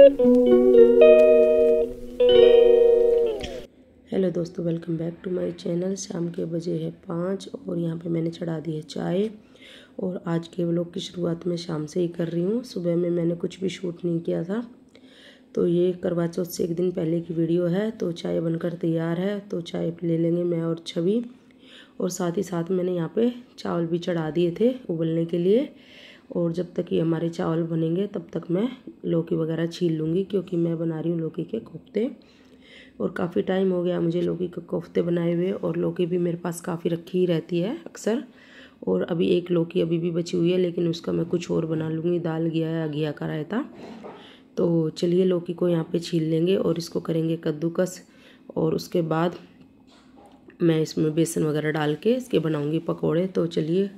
Hello दोस्तों, welcome back to my channel. शाम के बजे है 5 और यहाँ पे मैंने चढ़ा दी है चाय। और आज के व्लॉग की शुरुआत मैं शाम से ही कर रही हूँ। सुबह में मैंने कुछ भी शूट नहीं किया था, तो ये करवा चौथ से एक दिन पहले की वीडियो है। तो चाय बनकर तैयार है, तो चाय ले लेंगे मैं और छवि। और साथ ही साथ मैंने यहाँ पे चावल भी चढ़ा दिए थे उबलने के लिए। और जब तक ये हमारे चावल बनेंगे तब तक मैं लौकी वगैरह छील लूँगी, क्योंकि मैं बना रही हूँ लौकी के कोफ्ते। और काफ़ी टाइम हो गया मुझे लौकी के कोफ्ते बनाए हुए, और लौकी भी मेरे पास काफ़ी रखी ही रहती है अक्सर। और अभी एक लौकी अभी भी बची हुई है, लेकिन उसका मैं कुछ और बना लूँगी, दाल घिया या घिया का रायता। तो चलिए लौकी को यहाँ पे छील लेंगे और इसको करेंगे कद्दूकस। और उसके बाद मैं इसमें बेसन वगैरह डाल के इसके बनाऊँगी पकौड़े। तो चलिए।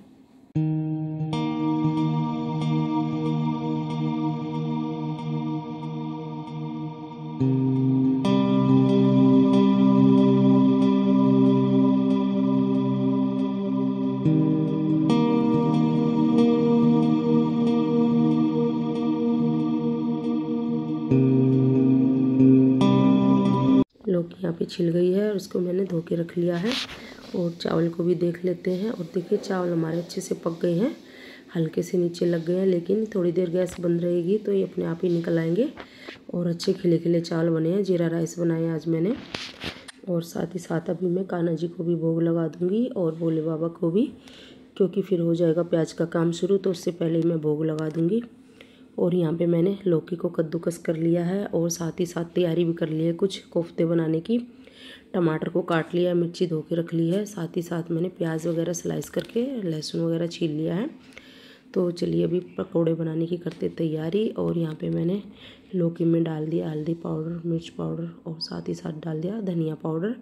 लौकी यहाँ पे छिल गई है और इसको मैंने धो के रख लिया है। और चावल को भी देख लेते हैं। और देखिए चावल हमारे अच्छे से पक गए हैं, हल्के से नीचे लग गए हैं, लेकिन थोड़ी देर गैस बंद रहेगी तो ये अपने आप ही निकल आएंगे। और अच्छे खिले खिले चावल बने हैं। जीरा राइस बनाए आज मैंने। और साथ ही साथ अभी मैं कान्हा जी को भी भोग लगा दूँगी और भोले बाबा को भी, क्योंकि फिर हो जाएगा प्याज का काम शुरू, तो उससे पहले ही मैं भोग लगा दूँगी। और यहाँ पे मैंने लौकी को कद्दूकस कर लिया है और साथ ही साथ तैयारी भी कर ली है कुछ कोफ्ते बनाने की। टमाटर को काट लिया, मिर्ची धो के रख ली है। साथ ही साथ मैंने प्याज वगैरह स्लाइस करके लहसुन वगैरह छील लिया है। तो चलिए अभी पकौड़े बनाने की करते तैयारी। और यहाँ पे मैंने लौकी में डाल दिया हल्दी पाउडर, मिर्च पाउडर, और साथ ही साथ डाल दिया धनिया पाउडर।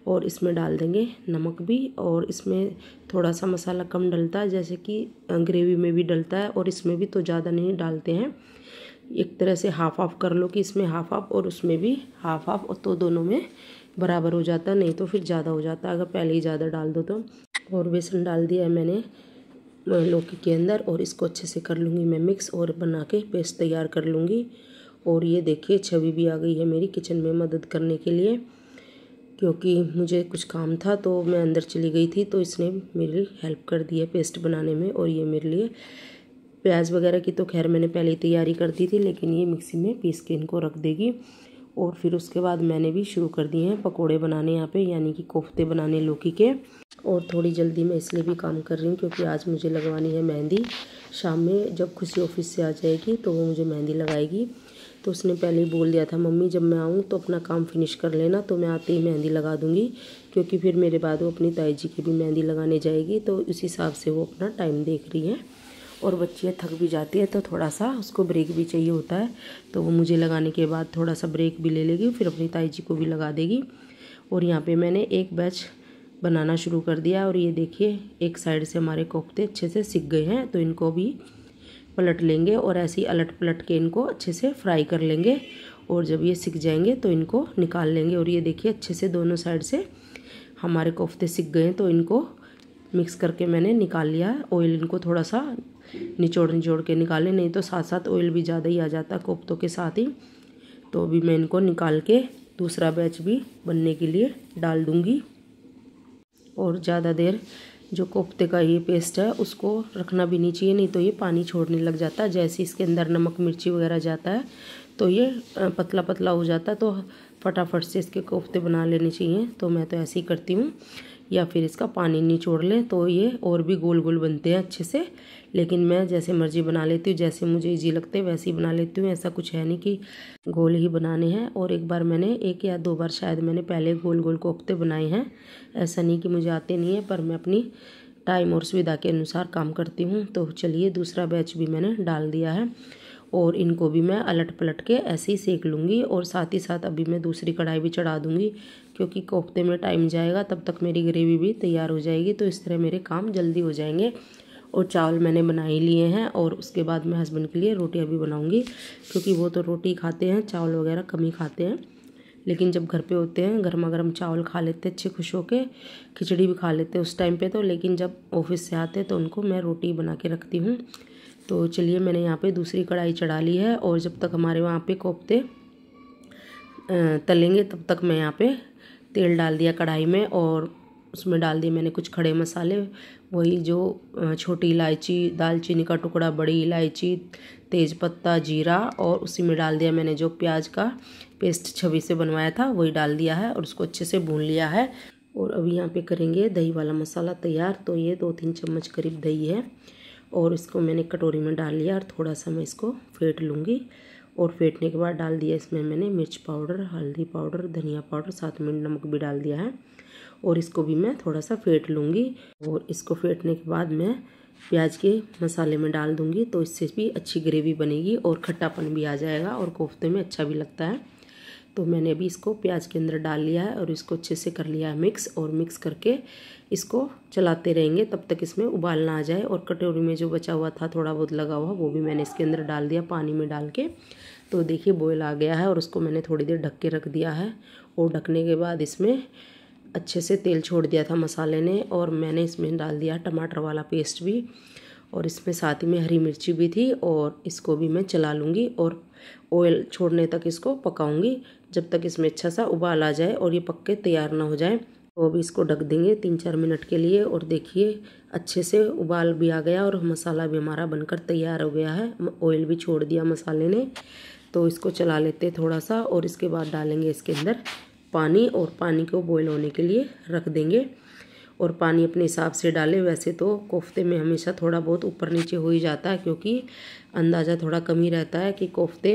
और इसमें डाल देंगे नमक भी। और इसमें थोड़ा सा मसाला कम डलता है, जैसे कि ग्रेवी में भी डलता है, और इसमें भी तो ज़्यादा नहीं डालते हैं। एक तरह से हाफ हाफ कर लो कि इसमें हाफ हाफ और उसमें भी हाफ हाफ, तो दोनों में बराबर हो जाता है, नहीं तो फिर ज़्यादा हो जाता है अगर पहले ही ज़्यादा डाल दो तो। और बेसन डाल दिया है मैंने लौकी के अंदर, और इसको अच्छे से कर लूँगी मैं मिक्स, और बना के पेस्ट तैयार कर लूँगी। और ये देखिए छवि भी आ गई है मेरी किचन में मदद करने के लिए, क्योंकि मुझे कुछ काम था तो मैं अंदर चली गई थी, तो इसने मेरी हेल्प कर दी है पेस्ट बनाने में। और ये मेरे लिए प्याज वगैरह की तो खैर मैंने पहले ही तैयारी कर दी थी, लेकिन ये मिक्सी में पीस के इनको रख देगी। और फिर उसके बाद मैंने भी शुरू कर दिए हैं पकोड़े बनाने यहाँ पे, यानी कि कोफ्ते बनाने लौकी के। और थोड़ी जल्दी मैं इसलिए भी काम कर रही हूँ क्योंकि आज मुझे लगवानी है मेहंदी। शाम में जब खुशी ऑफिस से आ जाएगी तो वो मुझे मेहंदी लगाएगी। तो उसने पहले ही बोल दिया था, मम्मी जब मैं आऊँ तो अपना काम फिनिश कर लेना, तो मैं आते ही मेहंदी लगा दूँगी, क्योंकि फिर मेरे बाद वो अपनी ताई जी की भी मेहंदी लगाने जाएगी। तो उस हिसाब से वो अपना टाइम देख रही है। और बच्चियाँ थक भी जाती है तो थोड़ा सा उसको ब्रेक भी चाहिए होता है, तो वो मुझे लगाने के बाद थोड़ा सा ब्रेक भी ले लेगी, फिर अपनी ताई जी को भी लगा देगी। और यहाँ पे मैंने एक बैच बनाना शुरू कर दिया। और ये देखिए एक साइड से हमारे कोफ्ते अच्छे से सिक गए हैं, तो इनको भी पलट लेंगे और ऐसे ही अलट पलट के इनको अच्छे से फ्राई कर लेंगे। और जब ये सिक जाएंगे तो इनको निकाल लेंगे। और ये देखिए अच्छे से दोनों साइड से हमारे कोफ्ते सिक गए हैं, तो इनको मिक्स करके मैंने निकाल लिया है। ऑयल इनको थोड़ा सा निचोड़ निचोड़ के निकालें, नहीं तो साथ साथ ऑयल भी ज़्यादा ही आ जाता है कोफ्तों के साथ ही। तो अभी मैं इनको निकाल के दूसरा बैच भी बनने के लिए डाल दूँगी। और ज़्यादा देर जो कोफ्ते का ये पेस्ट है उसको रखना भी नहीं चाहिए, नहीं तो ये पानी छोड़ने लग जाता है। जैसे इसके अंदर नमक मिर्ची वगैरह जाता है तो ये पतला पतला हो जाता है, तो फटाफट से इसके कोफ्ते बना लेने चाहिए। तो मैं तो ऐसे ही करती हूँ, या फिर इसका पानी निचोड़ लें तो ये और भी गोल गोल बनते हैं अच्छे से। लेकिन मैं जैसे मर्जी बना लेती हूँ, जैसे मुझे ईजी लगते हैं वैसे ही बना लेती हूँ। ऐसा कुछ है नहीं कि गोल ही बनाने हैं। और एक बार मैंने 1 या 2 बार शायद मैंने पहले गोल गोल कोफ्ते बनाए हैं। ऐसा नहीं कि मुझे आते नहीं है, पर मैं अपनी टाइम और सुविधा के अनुसार काम करती हूँ। तो चलिए दूसरा बैच भी मैंने डाल दिया है, और इनको भी मैं अलट पलट के ऐसे ही सेक लूँगी। और साथ ही साथ अभी मैं दूसरी कढ़ाई भी चढ़ा दूँगी, क्योंकि कोफ्ते में टाइम जाएगा, तब तक मेरी ग्रेवी भी तैयार हो जाएगी। तो इस तरह मेरे काम जल्दी हो जाएंगे। और चावल मैंने बना ही लिए हैं, और उसके बाद मैं हस्बैंड के लिए रोटियां भी बनाऊंगी, क्योंकि वो तो रोटी खाते हैं, चावल वगैरह कम ही खाते हैं। लेकिन जब घर पे होते हैं गर्मा गर्म चावल खा लेते अच्छे खुश होके, खिचड़ी भी खा लेते उस टाइम पे तो। लेकिन जब ऑफिस से आते हैं तो उनको मैं रोटी बना के रखती हूँ, तो चलिए मैंने यहाँ पे दूसरी कढ़ाई चढ़ा ली है और जब तक हमारे वहाँ पे कोफ्ते तलेंगे तब तक मैं यहाँ पे तेल डाल दिया कढ़ाई में और उसमें डाल दिए मैंने कुछ खड़े मसाले, वही जो छोटी इलायची, दालचीनी का टुकड़ा, बड़ी इलायची, तेज़पत्ता, जीरा, और उसी में डाल दिया मैंने जो प्याज का पेस्ट छवि से बनवाया था वही डाल दिया है और उसको अच्छे से भून लिया है। और अभी यहाँ पे करेंगे दही वाला मसाला तैयार। तो ये 2-3 चम्मच करीब दही है और इसको मैंने कटोरी में डाल लिया और थोड़ा सा मैं इसको फेंट लूँगी। और फेंटने के बाद डाल दिया इसमें मैंने मिर्च पाउडर, हल्दी पाउडर, धनिया पाउडर, साथ में नमक भी डाल दिया है और इसको भी मैं थोड़ा सा फेंट लूँगी। और इसको फेंटने के बाद मैं प्याज के मसाले में डाल दूँगी तो इससे भी अच्छी ग्रेवी बनेगी और खट्टापन भी आ जाएगा और कोफ्ते में अच्छा भी लगता है। तो मैंने अभी इसको प्याज के अंदर डाल लिया है और इसको अच्छे से कर लिया है मिक्स। और मिक्स करके इसको चलाते रहेंगे तब तक इसमें उबाल ना आ जाए। और कटोरी में जो बचा हुआ था थोड़ा बहुत लगा हुआ वो भी मैंने इसके अंदर डाल दिया पानी में डाल के। तो देखिए बॉयल आ गया है और उसको मैंने थोड़ी देर ढक के रख दिया है। और ढकने के बाद इसमें अच्छे से तेल छोड़ दिया था मसाले ने और मैंने इसमें डाल दिया टमाटर वाला पेस्ट भी और इसमें साथ ही में हरी मिर्ची भी थी। और इसको भी मैं चला लूँगी और ऑयल छोड़ने तक इसको पकाऊंगी जब तक इसमें अच्छा सा उबाल आ जाए और ये पक के तैयार ना हो जाए। तो अभी इसको ढक देंगे 3-4 मिनट के लिए। और देखिए अच्छे से उबाल भी आ गया और मसाला भी हमारा बनकर तैयार हो गया है, ऑयल भी छोड़ दिया मसाले ने। तो इसको चला लेते थोड़ा सा और इसके बाद डालेंगे इसके अंदर पानी और पानी को बॉयल होने के लिए रख देंगे। और पानी अपने हिसाब से डालें। वैसे तो कोफ्ते में हमेशा थोड़ा बहुत ऊपर नीचे हो ही जाता है क्योंकि अंदाज़ा थोड़ा कम ही रहता है कि कोफ्ते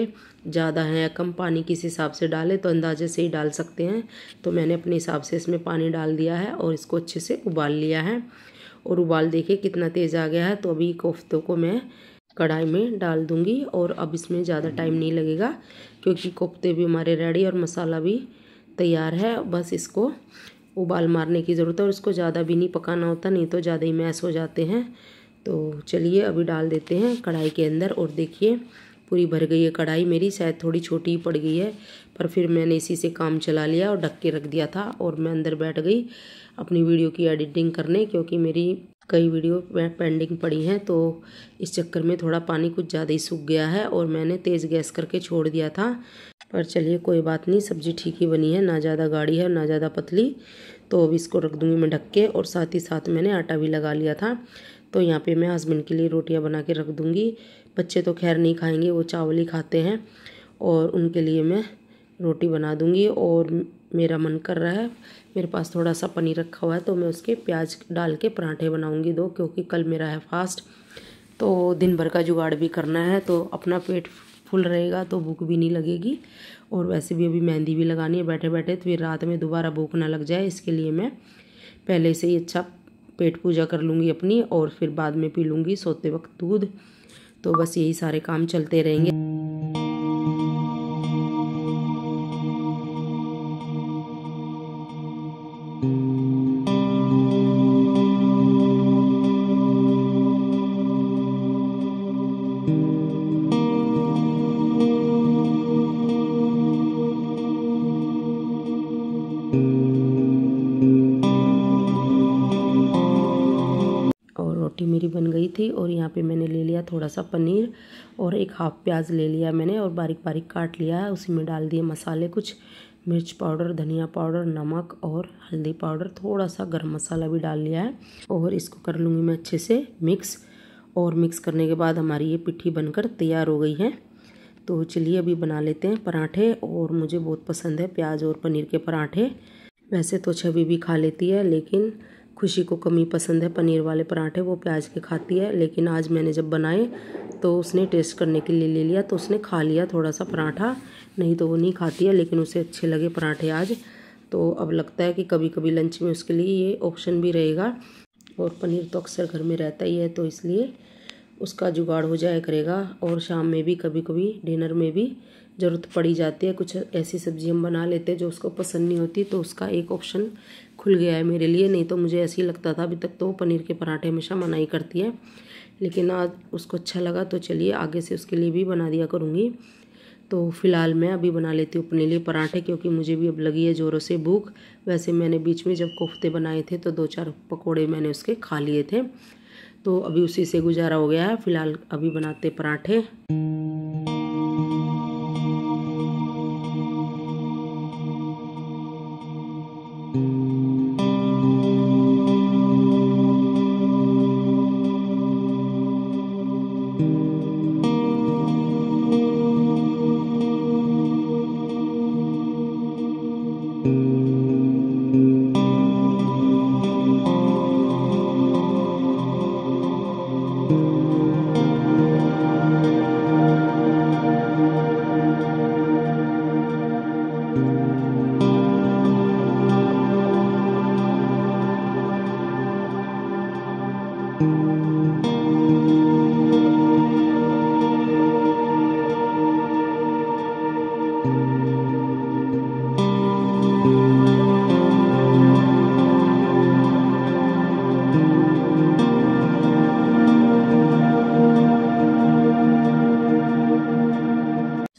ज़्यादा हैं या कम। पानी किस हिसाब से डालें तो अंदाजे से ही डाल सकते हैं। तो मैंने अपने हिसाब से इसमें पानी डाल दिया है और इसको अच्छे से उबाल लिया है। और उबाल देखिए कितना तेज़ आ गया है। तो अभी कोफ्तों को मैं कढ़ाई में डाल दूँगी और अब इसमें ज़्यादा टाइम नहीं लगेगा क्योंकि कोफ्ते भी हमारे रेडी और मसाला भी तैयार है। बस इसको उबाल मारने की ज़रूरत है और इसको ज़्यादा भी नहीं पकाना होता, नहीं तो ज़्यादा ही मैश हो जाते हैं। तो चलिए अभी डाल देते हैं कढ़ाई के अंदर। और देखिए पूरी भर गई है कढ़ाई मेरी, शायद थोड़ी छोटी ही पड़ गई है पर फिर मैंने इसी से काम चला लिया और ढक के रख दिया था। और मैं अंदर बैठ गई अपनी वीडियो की एडिटिंग करने क्योंकि मेरी कई वीडियो पेंडिंग पड़ी हैं। तो इस चक्कर में थोड़ा पानी कुछ ज़्यादा ही सूख गया है और मैंने तेज़ गैस करके छोड़ दिया था। पर चलिए कोई बात नहीं, सब्ज़ी ठीक ही बनी है, ना ज़्यादा गाढ़ी है ना ज़्यादा पतली। तो अब इसको रख दूँगी मैं ढक के। और साथ ही साथ मैंने आटा भी लगा लिया था। तो यहाँ पे मैं हस्बैंड के लिए रोटियाँ बना के रख दूँगी। बच्चे तो खैर नहीं खाएंगे, वो चावल ही खाते हैं और उनके लिए मैं रोटी बना दूँगी। और मेरा मन कर रहा है, मेरे पास थोड़ा सा पनीर रखा हुआ है तो मैं उसके प्याज डाल के पराठे बनाऊँगी 2, क्योंकि कल मेरा है फास्ट। तो दिन भर का जुगाड़ भी करना है तो अपना पेट फुल रहेगा तो भूख भी नहीं लगेगी। और वैसे भी अभी मेहंदी भी लगानी है बैठे बैठे, तो फिर रात में दोबारा भूख ना लग जाए इसके लिए मैं पहले से ही अच्छा पेट पूजा कर लूँगी अपनी और फिर बाद में पी लूँगी सोते वक्त दूध। तो बस यही सारे काम चलते रहेंगे। रोटी मेरी बन गई थी और यहाँ पे मैंने ले लिया थोड़ा सा पनीर और एक हाफ प्याज ले लिया मैंने और बारीक बारीक काट लिया है। उसी में डाल दिए मसाले, कुछ मिर्च पाउडर, धनिया पाउडर, नमक और हल्दी पाउडर, थोड़ा सा गरम मसाला भी डाल लिया है। और इसको कर लूँगी मैं अच्छे से मिक्स। और मिक्स करने के बाद हमारी ये पिट्ठी बनकर तैयार हो गई है। तो चलिए अभी बना लेते हैं पराठे। और मुझे बहुत पसंद है प्याज और पनीर के पराठे। वैसे तो छवि भी खा लेती है लेकिन खुशी को कम ही पसंद है पनीर वाले पराठे, वो प्याज के खाती है। लेकिन आज मैंने जब बनाए तो उसने टेस्ट करने के लिए ले लिया तो उसने खा लिया थोड़ा सा पराठा, नहीं तो वो नहीं खाती है। लेकिन उसे अच्छे लगे पराठे आज। तो अब लगता है कि कभी कभी लंच में उसके लिए ये ऑप्शन भी रहेगा। और पनीर तो अक्सर घर में रहता ही है तो इसलिए उसका जुगाड़ हो जाया करेगा। और शाम में भी कभी कभी डिनर में भी ज़रूरत पड़ी जाती है, कुछ ऐसी सब्ज़ी हम बना लेते हैं जो उसको पसंद नहीं होती, तो उसका एक ऑप्शन खुल गया है मेरे लिए। नहीं तो मुझे ऐसे ही लगता था अभी तक तो पनीर के पराठे हमेशा मना ही करती है, लेकिन आज उसको अच्छा लगा तो चलिए आगे से उसके लिए भी बना दिया करूँगी। तो फ़िलहाल मैं अभी बना लेती हूँ अपने लिए पराठे क्योंकि मुझे भी अब लगी है ज़ोरों से भूख। वैसे मैंने बीच में जब कोफ्ते बनाए थे तो 2-4 पकौड़े मैंने उसके खा लिए थे। तो अभी उसी से गुजारा हो गया है। फिलहाल अभी बनाते पराठे।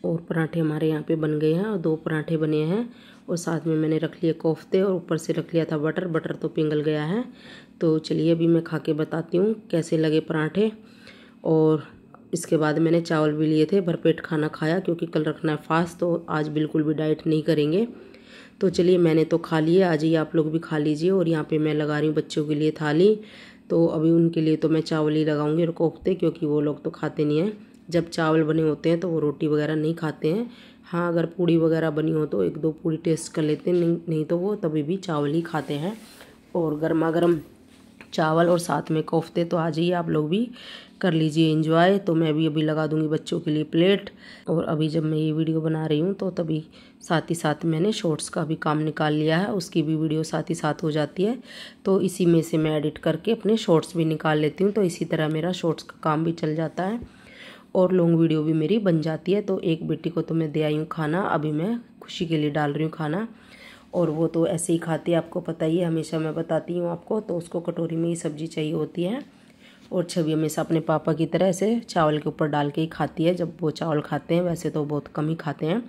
और पराठे हमारे यहाँ पे बन गए हैं और 2 पराठे बने हैं और साथ में मैंने रख लिए कोफ्ते और ऊपर से रख लिया था बटर। बटर तो पिघल गया है। तो चलिए अभी मैं खा के बताती हूँ कैसे लगे पराठे। और इसके बाद मैंने चावल भी लिए थे, भरपेट खाना खाया क्योंकि कल रखना है फास्ट, तो आज बिल्कुल भी डाइट नहीं करेंगे। तो चलिए मैंने तो खा लिए, आ जाइए आप लोग भी खा लीजिए। और यहाँ पे मैं लगा रही हूँ बच्चों के लिए थाली। तो अभी उनके लिए तो मैं चावल ही लगाऊंगी और कोफ्ते, क्योंकि वो लोग तो खाते नहीं हैं। जब चावल बने होते हैं तो वो रोटी वगैरह नहीं खाते हैं। हाँ, अगर पूड़ी वगैरह बनी हो तो 1-2 पूड़ी टेस्ट कर लेते हैं, नहीं तो वो तभी भी चावल ही खाते हैं। और गर्मा गर्म चावल और साथ में कोफ्ते, तो आ जाइए आप लोग भी कर लीजिए एंजॉय। तो मैं भी अभी लगा दूंगी बच्चों के लिए प्लेट। और अभी जब मैं ये वीडियो बना रही हूँ तो तभी साथ ही साथ मैंने शॉर्ट्स का भी काम निकाल लिया है, उसकी भी वीडियो साथ ही साथ हो जाती है। तो इसी में से मैं एडिट करके अपने शॉर्ट्स भी निकाल लेती हूँ, तो इसी तरह मेरा शॉर्ट्स का काम भी चल जाता है और लॉन्ग वीडियो भी मेरी बन जाती है। तो एक बेटी को तो मैं दे आई हूँ खाना, अभी मैं खुशी के लिए डाल रही हूँ खाना। और वो तो ऐसे ही खाती है, आपको पता ही है, हमेशा मैं बताती हूँ आपको। तो उसको कटोरी में ही सब्जी चाहिए होती है। और छवि हमेशा अपने पापा की तरह ऐसे चावल के ऊपर डाल के ही खाती है जब वो चावल खाते हैं, वैसे तो बहुत कम ही खाते हैं।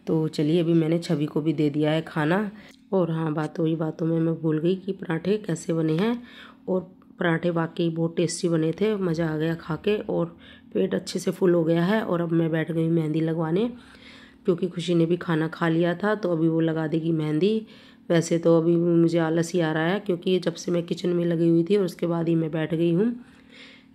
तो चलिए अभी मैंने छवि को भी दे दिया है खाना। और हाँ, बातों में मैं भूल गई कि पराठे कैसे बने हैं। और पराठे वाकई बहुत टेस्टी बने थे, मज़ा आ गया खा के और पेट अच्छे से फुल हो गया है। और अब मैं बैठ गई मेहंदी लगवाने, क्योंकि खुशी ने भी खाना खा लिया था तो अभी वो लगा देगी मेहंदी। वैसे तो अभी मुझे आलस ही आ रहा है, क्योंकि जब से मैं किचन में लगी हुई थी और उसके बाद ही मैं बैठ गई हूँ,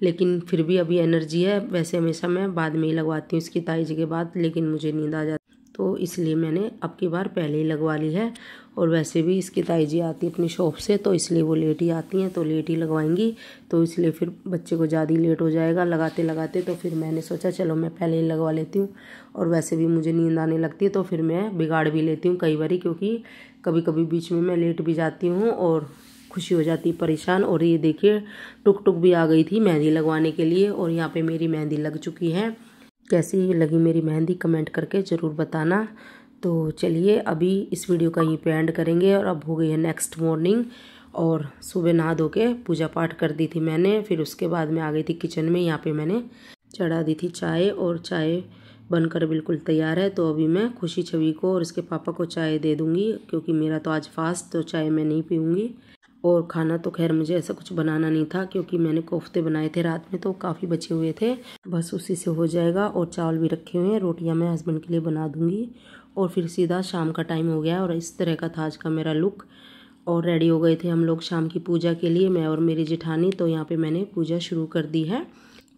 लेकिन फिर भी अभी एनर्जी है। वैसे हमेशा मैं बाद में ही लगवाती हूँ इसकी ताईजी के बाद, लेकिन मुझे नींद आ जाती, तो इसलिए मैंने अब की बार पहले ही लगवा ली है। और वैसे भी इसकी ताईजी आती है अपनी शॉप से, तो इसलिए वो लेट ही आती हैं, तो लेट ही लगवाएंगी। तो इसलिए फिर बच्चे को ज़्यादा ही लेट हो जाएगा लगाते लगाते, तो फिर मैंने सोचा चलो मैं पहले ही लगवा लेती हूँ। और वैसे भी मुझे नींद आने लगती है तो फिर मैं बिगाड़ भी लेती हूँ कई बारी, क्योंकि कभी कभी बीच में मैं लेट भी जाती हूँ और खुशी हो जाती है परेशान। और ये देखिए टुक टुक भी आ गई थी मेहंदी लगवाने के लिए, और यहाँ पे मेरी मेहंदी लग चुकी है। कैसी लगी मेरी मेहंदी कमेंट करके ज़रूर बताना। तो चलिए अभी इस वीडियो का यहीं पे एंड करेंगे। और अब हो गई है नेक्स्ट मॉर्निंग, और सुबह नहा धो के पूजा पाठ कर दी थी मैंने। फिर उसके बाद मैं आ गई थी किचन में, यहाँ पे मैंने चढ़ा दी थी चाय, और चाय बनकर बिल्कुल तैयार है। तो अभी मैं खुशी छवि को और इसके पापा को चाय दे दूँगी, क्योंकि मेरा तो आज फास्ट, तो चाय मैं नहीं पीऊँगी। और खाना तो खैर मुझे ऐसा कुछ बनाना नहीं था, क्योंकि मैंने कोफ्ते बनाए थे रात में तो काफ़ी बचे हुए थे, बस उसी से हो जाएगा। और चावल भी रखे हुए हैं, रोटियां मैं हस्बैंड के लिए बना दूंगी। और फिर सीधा शाम का टाइम हो गया और इस तरह का था आज का मेरा लुक। और रेडी हो गए थे हम लोग शाम की पूजा के लिए, मैं और मेरी जेठानी। तो यहाँ पे मैंने पूजा शुरू कर दी है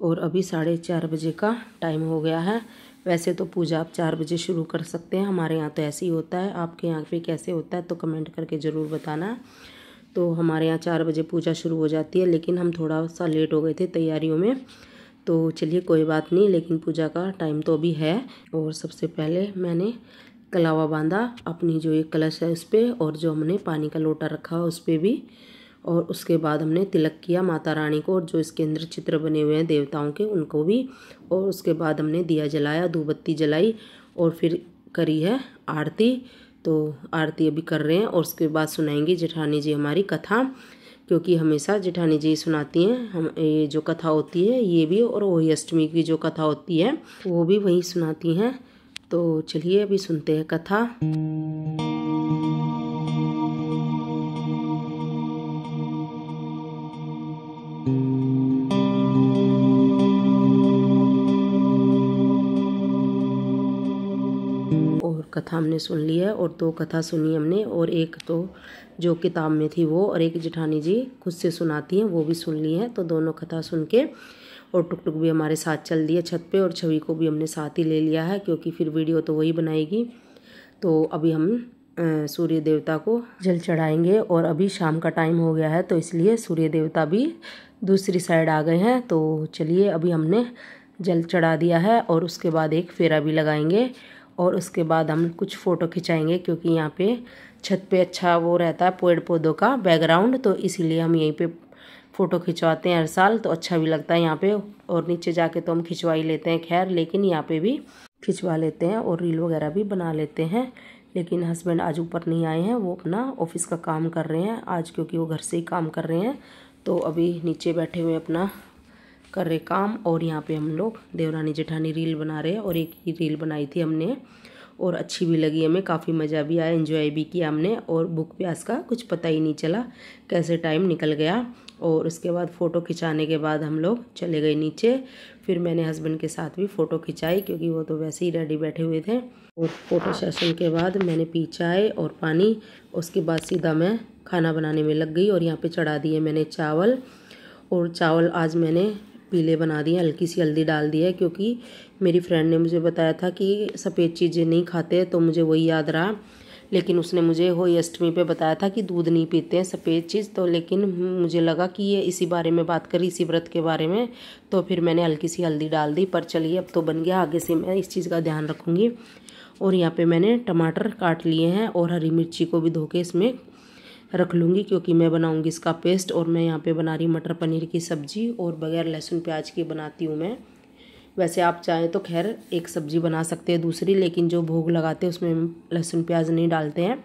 और अभी 4:30 बजे का टाइम हो गया है। वैसे तो पूजा आप 4 बजे शुरू कर सकते हैं, हमारे यहाँ तो ऐसे ही होता है। आपके यहाँ पे कैसे होता है तो कमेंट करके ज़रूर बताना। तो हमारे यहाँ 4 बजे पूजा शुरू हो जाती है, लेकिन हम थोड़ा सा लेट हो गए थे तैयारियों में। तो चलिए कोई बात नहीं, लेकिन पूजा का टाइम तो अभी है। और सबसे पहले मैंने कलावा बांधा अपनी जो एक कलश है उस पर, और जो हमने पानी का लोटा रखा उस पर भी। और उसके बाद हमने तिलक किया माता रानी को, और जो इसके अंदर चित्र बने हुए हैं देवताओं के उनको भी। और उसके बाद हमने दिया जलाया, धूप बत्ती जलाई, और फिर करी है आरती। तो आरती अभी कर रहे हैं और उसके बाद सुनाएंगी जेठानी जी हमारी कथा, क्योंकि हमेशा जेठानी जी सुनाती हैं हम ये जो कथा होती है ये भी, और वही अष्टमी की जो कथा होती है वो भी वही सुनाती हैं। तो चलिए अभी सुनते हैं कथा। कथा हमने सुन ली है और 2 कथा सुनी हमने, और एक तो जो किताब में थी वो, और एक जेठानी जी खुद से सुनाती हैं वो भी सुन ली है। तो दोनों कथा सुन के और टुक टुक भी हमारे साथ चल दिए छत पे, और छवि को भी हमने साथ ही ले लिया है क्योंकि फिर वीडियो तो वही बनाएगी। तो अभी हम सूर्य देवता को जल चढ़ाएंगे, और अभी शाम का टाइम हो गया है तो इसलिए सूर्य देवता भी दूसरी साइड आ गए हैं। तो चलिए अभी हमने जल चढ़ा दिया है और उसके बाद एक फेरा भी लगाएंगे, और उसके बाद हम कुछ फ़ोटो खिंचाएंगे क्योंकि यहाँ पे छत पे अच्छा वो रहता है पेड़ पौधों का बैकग्राउंड, तो इसीलिए हम यहीं पे फ़ोटो खिंचवाते हैं हर साल, तो अच्छा भी लगता है यहाँ पे। और नीचे जाके तो हम खिंचवा ही लेते हैं खैर, लेकिन यहाँ पे भी खिंचवा लेते हैं और रील वगैरह भी बना लेते हैं। लेकिन हस्बैंड आज ऊपर नहीं आए हैं, वो अपना ऑफिस का काम कर रहे हैं आज क्योंकि वो घर से ही काम कर रहे हैं। तो अभी नीचे बैठे हुए अपना कर रहे काम, और यहाँ पे हम लोग देवरानी जेठानी रील बना रहे हैं, और एक ही रील बनाई थी हमने और अच्छी भी लगी हमें, काफ़ी मज़ा भी आया, एंजॉय भी किया हमने, और भूख प्यास का कुछ पता ही नहीं चला कैसे टाइम निकल गया। और उसके बाद फ़ोटो खिंचाने के बाद हम लोग चले गए नीचे, फिर मैंने हस्बैंड के साथ भी फ़ोटो खिंचाई क्योंकि वो तो वैसे ही रेडी बैठे हुए थे। और फ़ोटो सेशन के बाद मैंने पी चाय और पानी, उसके बाद सीधा मैं खाना बनाने में लग गई, और यहाँ पे चढ़ा दिए मैंने चावल। और चावल आज मैंने पीले बना दिए, हल्की सी हल्दी डाल दी है क्योंकि मेरी फ्रेंड ने मुझे बताया था कि सफ़ेद चीज़ें नहीं खाते, तो मुझे वही याद रहा। लेकिन उसने मुझे होली अष्टमी पे बताया था कि दूध नहीं पीते हैं सफ़ेद चीज़, तो लेकिन मुझे लगा कि ये इसी बारे में बात करी, इसी व्रत के बारे में, तो फिर मैंने हल्की सी हल्दी डाल दी। पर चलिए अब तो बन गया, आगे से मैं इस चीज़ का ध्यान रखूँगी। और यहाँ पे मैंने टमाटर काट लिए हैं और हरी मिर्ची को भी धो के इसमें रख लूँगी क्योंकि मैं बनाऊँगी इसका पेस्ट। और मैं यहाँ पे बना रही मटर पनीर की सब्ज़ी, और बगैर लहसुन प्याज की बनाती हूँ मैं। वैसे आप चाहें तो खैर एक सब्ज़ी बना सकते हैं दूसरी, लेकिन जो भोग लगाते हैं उसमें लहसुन प्याज नहीं डालते हैं,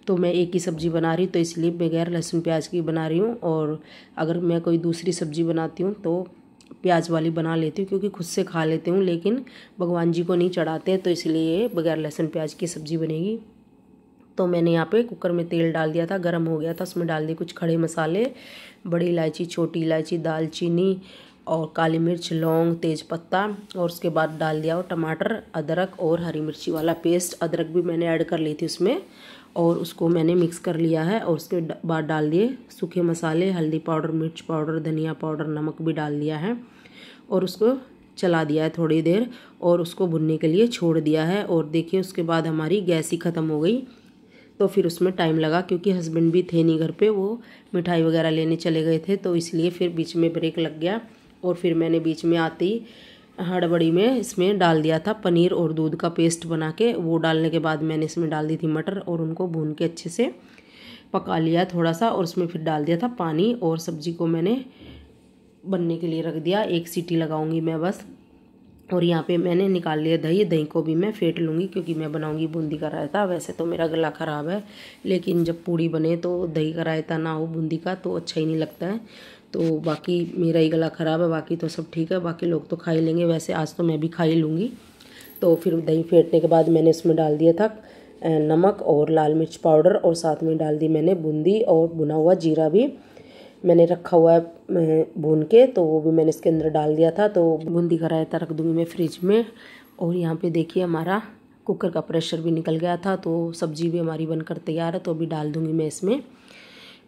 तो मैं एक ही सब्ज़ी बना रही हूँ तो इसलिए बगैर लहसुन प्याज की बना रही हूँ। और अगर मैं कोई दूसरी सब्ज़ी बनाती हूँ तो प्याज वाली बना लेती हूँ क्योंकि खुद से खा लेती हूँ, लेकिन भगवान जी को नहीं चढ़ाते हैं, तो इसलिए बगैर लहसुन प्याज की सब्ज़ी बनेगी। तो मैंने यहाँ पे कुकर में तेल डाल दिया था, गरम हो गया था, उसमें डाल दिए कुछ खड़े मसाले, बड़ी इलायची, छोटी इलायची, दालचीनी और काली मिर्च, लौंग, तेज़पत्ता, और उसके बाद डाल दिया और टमाटर, अदरक और हरी मिर्ची वाला पेस्ट। अदरक भी मैंने ऐड कर ली थी उसमें, और उसको मैंने मिक्स कर लिया है। और उसके बाद डाल दिए सूखे मसाले, हल्दी पाउडर, मिर्च पाउडर, धनिया पाउडर, नमक भी डाल दिया है, और उसको चला दिया है थोड़ी देर, और उसको भुनने के लिए छोड़ दिया है। और देखिए उसके बाद हमारी गैस ही ख़त्म हो गई, तो फिर उसमें टाइम लगा क्योंकि हस्बैंड भी थे नहीं घर पे, वो मिठाई वगैरह लेने चले गए थे, तो इसलिए फिर बीच में ब्रेक लग गया। और फिर मैंने बीच में आते ही हड़बड़ी में इसमें डाल दिया था पनीर और दूध का पेस्ट बना के। वो डालने के बाद मैंने इसमें डाल दी थी मटर, और उनको भून के अच्छे से पका लिया थोड़ा सा, और उसमें फिर डाल दिया था पानी, और सब्ज़ी को मैंने बनने के लिए रख दिया। 1 सीटी लगाऊंगी मैं बस। और यहाँ पे मैंने निकाल लिया दही, दही को भी मैं फेंट लूँगी क्योंकि मैं बनाऊँगी बूंदी का रायता। वैसे तो मेरा गला ख़राब है, लेकिन जब पूड़ी बने तो दही का रायता ना हो बूंदी का तो अच्छा ही नहीं लगता है। तो बाकी मेरा ही गला ख़राब है, बाकी तो सब ठीक है, बाकी लोग तो खा ही लेंगे, वैसे आज तो मैं भी खा ही लूँगी। तो फिर दही फेंटने के बाद मैंने इसमें डाल दिया था नमक और लाल मिर्च पाउडर, और साथ में डाल दी मैंने बूंदी और भुना हुआ जीरा भी मैंने रखा हुआ है भून के, तो वो भी मैंने इसके अंदर डाल दिया था। तो बूंदी का रायता रख दूँगी मैं फ्रिज में। और यहाँ पे देखिए हमारा कुकर का प्रेशर भी निकल गया था, तो सब्ज़ी भी हमारी बनकर तैयार है। तो अभी डाल दूँगी मैं इसमें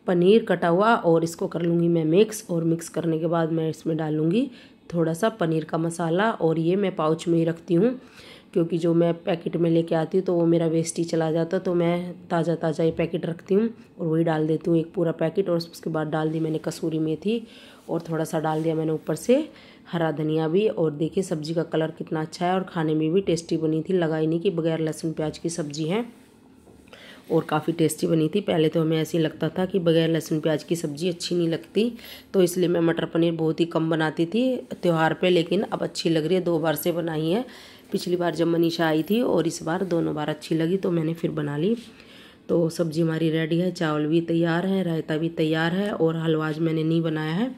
पनीर कटा हुआ, और इसको कर लूँगी मैं मिक्स। और मिक्स करने के बाद मैं इसमें डालूँगी थोड़ा सा पनीर का मसाला, और ये मैं पाउच में ही रखती हूँ क्योंकि जो मैं पैकेट में लेके आती हूँ तो वो मेरा वेस्ट ही चला जाता, तो मैं ताज़ा ताज़ा ये पैकेट रखती हूँ और वही डाल देती हूँ एक पूरा पैकेट। और उसके बाद डाल दी मैंने कसूरी मेथी, और थोड़ा सा डाल दिया मैंने ऊपर से हरा धनिया भी। और देखिए सब्ज़ी का कलर कितना अच्छा है, और खाने में भी टेस्टी बनी थी, लगा ही नहीं कि बगैर लहसुन प्याज की सब्ज़ी है, और काफ़ी टेस्टी बनी थी। पहले तो हमें ऐसे ही लगता था कि बगैर लहसुन प्याज की सब्ज़ी अच्छी नहीं लगती, तो इसलिए मैं मटर पनीर बहुत ही कम बनाती थी त्यौहार पे, लेकिन अब अच्छी लग रही है। 2 बार से बनाई है, पिछली बार जब मनीषा आई थी और इस बार दोनों बार अच्छी लगी तो मैंने फिर बना ली। तो सब्ज़ी हमारी रेडी है, चावल भी तैयार है, रायता भी तैयार है, और हलवा आज मैंने नहीं बनाया है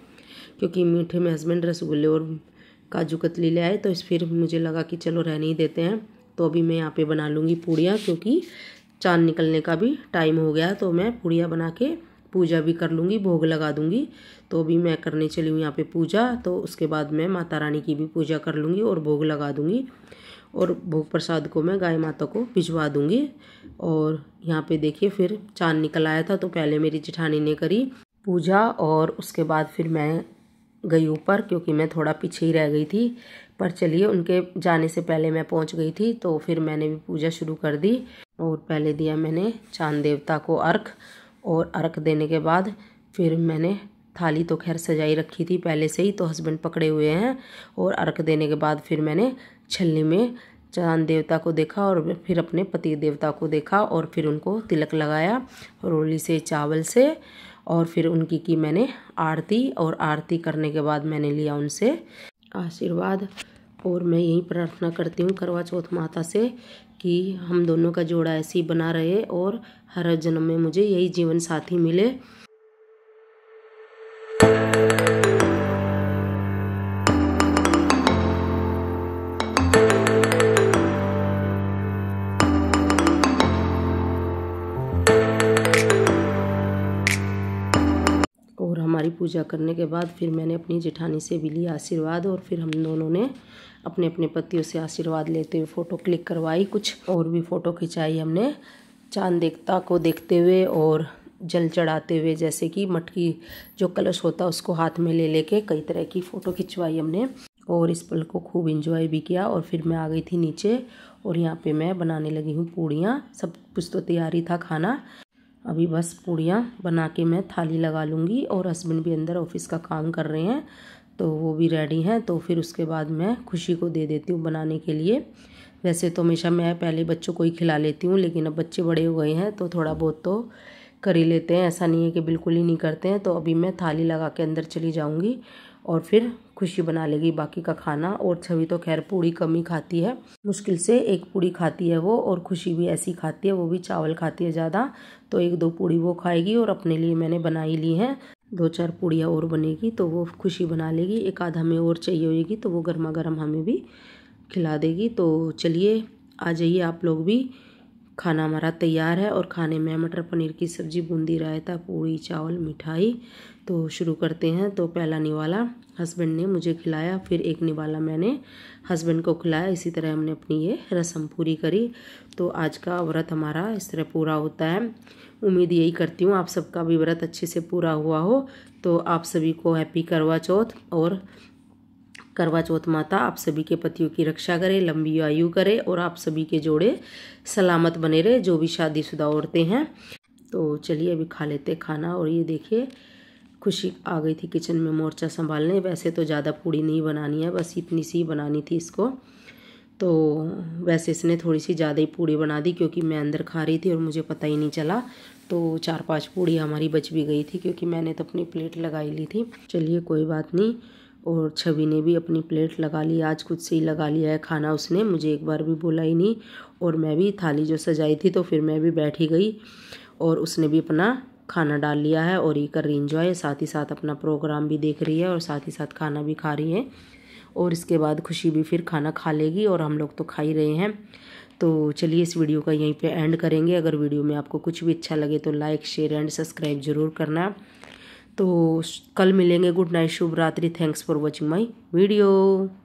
क्योंकि मीठे में हस्बैंड रसगुल्ले और काजू कतली ले आए, तो इस फिर मुझे लगा कि चलो रहने ही देते हैं। तो अभी मैं यहाँ पे बना लूँगी पूड़ियाँ क्योंकि चाँद निकलने का भी टाइम हो गया, तो मैं पूड़ियाँ बना के पूजा भी कर लूँगी, भोग लगा दूँगी। तो अभी मैं करने चली हूँ यहाँ पे पूजा, तो उसके बाद मैं माता रानी की भी पूजा कर लूँगी और भोग लगा दूँगी और भोग प्रसाद को मैं गाय माता को भिजवा दूँगी। और यहाँ पे देखिए फिर चाँद निकल आया था, तो पहले मेरी जेठानी ने करी पूजा और उसके बाद फिर मैं गई ऊपर, क्योंकि मैं थोड़ा पीछे ही रह गई थी। पर चलिए उनके जाने से पहले मैं पहुंच गई थी, तो फिर मैंने भी पूजा शुरू कर दी। और पहले दिया मैंने चांद देवता को अर्घ, और अर्घ देने के बाद फिर मैंने थाली तो खैर सजाई रखी थी पहले से ही, तो हस्बैंड पकड़े हुए हैं। और अर्घ देने के बाद फिर मैंने छलनी में चांद देवता को देखा और फिर अपने पति देवता को देखा और फिर उनको तिलक लगाया रोली से, चावल से। और फिर उनकी की मैंने आरती, और आरती करने के बाद मैंने लिया उनसे आशीर्वाद। और मैं यही प्रार्थना करती हूँ करवा चौथ माता से कि हम दोनों का जोड़ा ऐसे ही बना रहे और हर जन्म में मुझे यही जीवन साथी मिले। और हमारी पूजा करने के बाद फिर मैंने अपनी जेठानी से भी लिया आशीर्वाद, और फिर हम दोनों ने अपने अपने पतियों से आशीर्वाद लेते हुए फ़ोटो क्लिक करवाई, कुछ और भी फ़ोटो खिंचाई हमने चांद देवता को देखते हुए और जल चढ़ाते हुए, जैसे कि मटकी जो कलश होता है उसको हाथ में ले लेके कई तरह की फ़ोटो खिंचवाई हमने। और इस पल को खूब एंजॉय भी किया। और फिर मैं आ गई थी नीचे और यहाँ पे मैं बनाने लगी हूँ पूड़ियाँ। सब कुछ तो तैयारी था खाना, अभी बस पूड़ियाँ बना के मैं थाली लगा लूँगी। और हस्बैंड भी अंदर ऑफिस का काम कर रहे हैं, तो वो भी रेडी हैं। तो फिर उसके बाद मैं खुशी को दे देती हूँ बनाने के लिए। वैसे तो हमेशा मैं पहले बच्चों को ही खिला लेती हूँ, लेकिन अब बच्चे बड़े हो गए हैं तो थोड़ा बहुत तो कर ही लेते हैं, ऐसा नहीं है कि बिल्कुल ही नहीं करते हैं। तो अभी मैं थाली लगा के अंदर चली जाऊँगी और फिर खुशी बना लेगी बाकी का खाना। और छवि तो खैर पूड़ी कम ही खाती है, मुश्किल से एक पूड़ी खाती है वो, और खुशी भी ऐसी खाती है, वो भी चावल खाती है ज़्यादा। तो एक दो पूड़ी वो खाएगी और अपने लिए मैंने बना ही ली हैं। 2-4 पूड़ियाँ और बनेगी तो वो खुशी बना लेगी, एक आध हमें और चाहिए होगी तो वो गर्मा गर्म हमें भी खिला देगी। तो चलिए आ जाइए आप लोग भी, खाना हमारा तैयार है। और खाने में मटर पनीर की सब्ज़ी, बूंदी, रायता, पूड़ी, चावल, मिठाई। तो शुरू करते हैं। तो पहला निवाला हस्बैंड ने मुझे खिलाया, फिर एक निवाला मैंने हस्बैंड को खिलाया। इसी तरह हमने अपनी ये रस्म पूरी करी। तो आज का व्रत हमारा इस तरह पूरा होता है। उम्मीद यही करती हूँ आप सबका भी व्रत अच्छे से पूरा हुआ हो। तो आप सभी को हैप्पी करवा चौथ, और करवा चौथ माता आप सभी के पतियों की रक्षा करे, लंबी आयु करे, और आप सभी के जोड़े सलामत बने रहे, जो भी शादीशुदा औरतें हैं। तो चलिए अभी खा लेते खाना। और ये देखिए खुशी आ गई थी किचन में मोर्चा संभालने। वैसे तो ज़्यादा पूड़ी नहीं बनानी है, बस इतनी सी बनानी थी इसको। तो वैसे इसने थोड़ी सी ज़्यादा ही पूड़ी बना दी, क्योंकि मैं अंदर खा रही थी और मुझे पता ही नहीं चला। तो 4-5 पूड़ी हमारी बच भी गई थी, क्योंकि मैंने तो अपनी प्लेट लगाई ली थी। चलिए कोई बात नहीं। और छवि ने भी अपनी प्लेट लगा ली, आज खुद से ही लगा लिया है खाना उसने, मुझे एक बार भी बोला ही नहीं। और मैं भी थाली जो सजाई थी तो फिर मैं भी बैठी गई, और उसने भी अपना खाना डाल लिया है और ये कर रही इंजॉय, साथ ही साथ अपना प्रोग्राम भी देख रही है और साथ ही साथ खाना भी खा रही है। और इसके बाद खुशी भी फिर खाना खा लेगी, और हम लोग तो खा ही रहे हैं। तो चलिए इस वीडियो का यहीं पे एंड करेंगे। अगर वीडियो में आपको कुछ भी अच्छा लगे तो लाइक, शेयर एंड सब्सक्राइब ज़रूर करना। तो कल मिलेंगे। गुड नाइट, शुभ रात्रि। Thanks for watching my video.